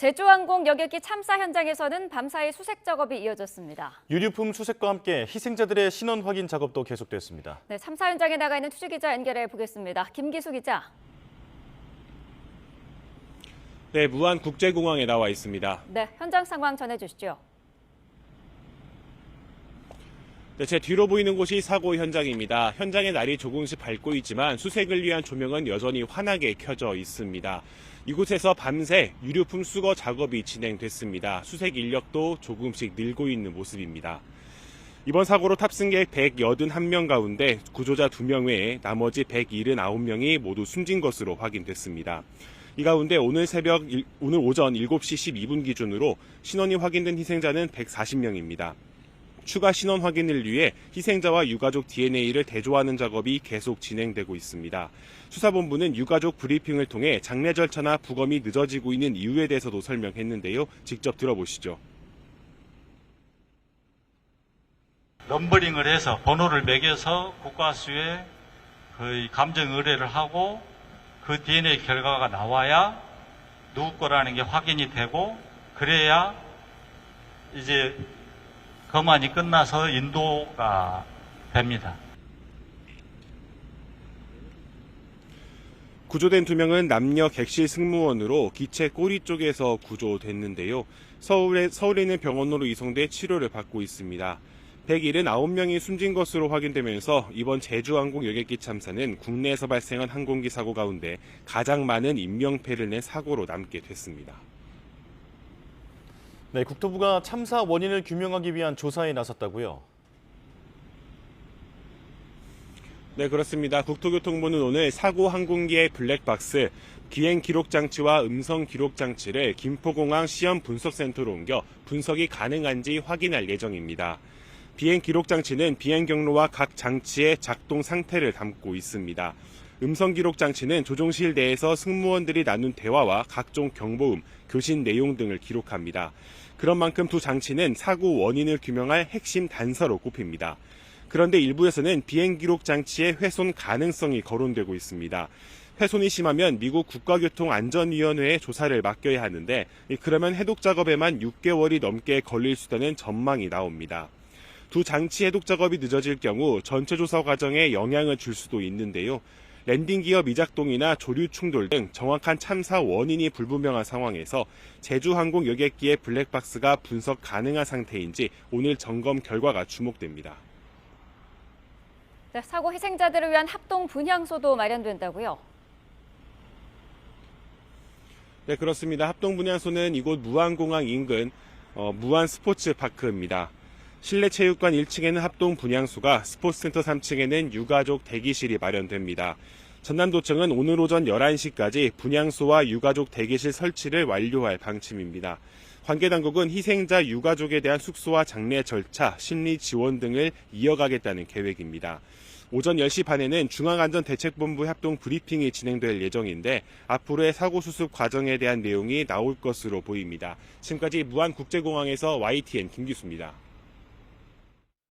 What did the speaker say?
제주항공 여객기 참사 현장에서는 밤사이 수색 작업이 이어졌습니다. 유류품 수색과 함께 희생자들의 신원 확인 작업도 계속됐습니다. 네, 참사 현장에 나가 있는 취재기자 연결해 보겠습니다. 김기수 기자. 네, 무안국제공항에 나와 있습니다. 네, 현장 상황 전해주시죠. 네, 제 뒤로 보이는 곳이 사고 현장입니다. 현장의 날이 조금씩 밝고 있지만 수색을 위한 조명은 여전히 환하게 켜져 있습니다. 이곳에서 밤새 유류품 수거 작업이 진행됐습니다. 수색 인력도 조금씩 늘고 있는 모습입니다. 이번 사고로 탑승객 181명 가운데 구조자 2명 외에 나머지 179명이 모두 숨진 것으로 확인됐습니다. 이 가운데 오늘 오전 7시 12분 기준으로 신원이 확인된 희생자는 140명입니다. 추가 신원 확인을 위해 희생자와 유가족 DNA를 대조하는 작업이 계속 진행되고 있습니다. 수사본부는 유가족 브리핑을 통해 장례 절차나 부검이 늦어지고 있는 이유에 대해서도 설명했는데요. 직접 들어보시죠. 넘버링을 해서 번호를 매겨서 국가수에 거의 감정 의뢰를 하고 그 DNA 결과가 나와야 누구 거라는 게 확인이 되고 그래야 이제 검안이 끝나서 인도가 됩니다. 구조된 2명은 남녀 객실 승무원으로 기체 꼬리 쪽에서 구조됐는데요. 서울에 있는 병원으로 이송돼 치료를 받고 있습니다. 179명이 숨진 것으로 확인되면서 이번 제주항공 여객기 참사는 국내에서 발생한 항공기 사고 가운데 가장 많은 인명피해를 낸 사고로 남게 됐습니다. 네, 국토부가 참사 원인을 규명하기 위한 조사에 나섰다고요? 네, 그렇습니다. 국토교통부는 오늘 사고 항공기의 블랙박스, 비행 기록 장치와 음성 기록 장치를 김포공항 시험 분석센터로 옮겨 분석이 가능한지 확인할 예정입니다. 비행 기록 장치는 비행 경로와 각 장치의 작동 상태를 담고 있습니다. 음성 기록 장치는 조종실 내에서 승무원들이 나눈 대화와 각종 경보음, 교신 내용 등을 기록합니다. 그런 만큼 두 장치는 사고 원인을 규명할 핵심 단서로 꼽힙니다. 그런데 일부에서는 비행 기록 장치의 훼손 가능성이 거론되고 있습니다. 훼손이 심하면 미국 국가교통안전위원회에 조사를 맡겨야 하는데 그러면 해독 작업에만 6개월이 넘게 걸릴 수 있다는 전망이 나옵니다. 두 장치 해독 작업이 늦어질 경우 전체 조사 과정에 영향을 줄 수도 있는데요. 랜딩 기어 미작동이나 조류 충돌 등 정확한 참사 원인이 불분명한 상황에서 제주항공 여객기의 블랙박스가 분석 가능한 상태인지 오늘 점검 결과가 주목됩니다. 네, 사고 희생자들을 위한 합동 분향소도 마련된다고요? 네, 그렇습니다. 합동 분향소는 이곳 무안공항 인근 무안 스포츠파크입니다. 실내 체육관 1층에는 합동 분향소가, 스포츠센터 3층에는 유가족 대기실이 마련됩니다. 전남도청은 오늘 오전 11시까지 분향소와 유가족 대기실 설치를 완료할 방침입니다. 관계당국은 희생자 유가족에 대한 숙소와 장례 절차, 심리 지원 등을 이어가겠다는 계획입니다. 오전 10시 반에는 중앙안전대책본부 합동 브리핑이 진행될 예정인데 앞으로의 사고 수습 과정에 대한 내용이 나올 것으로 보입니다. 지금까지 무안국제공항에서 YTN 김기수입니다.